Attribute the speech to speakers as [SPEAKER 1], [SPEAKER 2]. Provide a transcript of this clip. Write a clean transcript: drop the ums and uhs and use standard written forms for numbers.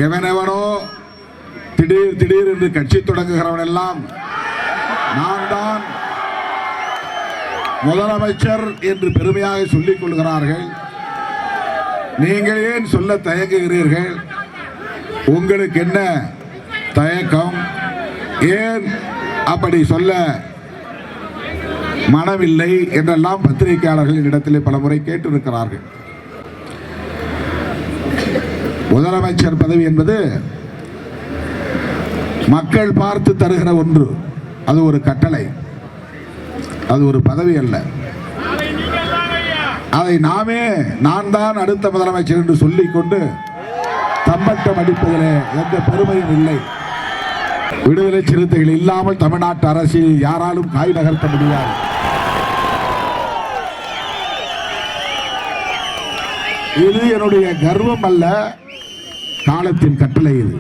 [SPEAKER 1] எவனெவனோ திடீர் திடீர் என்று கட்சி தொடங்குகிறவன் எல்லாம் நான் தான் முதலமைச்சர் என்று பெருமையாக சொல்லிக் கொள்கிறார்கள். நீங்கள் ஏன் சொல்ல தயங்குகிறீர்கள்? உங்களுக்கு என்ன தயக்கம்? ஏன் அப்படி சொல்ல மனமில்லை என்றெல்லாம் பத்திரிகையாளர்களின் இடத்திலே பல முறை கேட்டிருக்கிறார்கள். முதலமைச்சர் பதவி என்பது மக்கள் பார்த்து தருகிற ஒன்று. அது ஒரு கட்டளை, அது ஒரு பதவி அல்ல. அதை நாமே நான் தான் அடுத்த முதலமைச்சர் என்று சொல்லிக்கொண்டு தம்பட்டம் அடிப்பதிலே எந்த பெருமையும் இல்லை. விடுதலை சிறுத்தைகள் இல்லாமல் தமிழ்நாட்டு அரசியல் யாராலும் காய் நகர்த்த முடியாது. இது என்னுடைய கர்வம் அல்ல, காலத்தின் கட்டளை. இது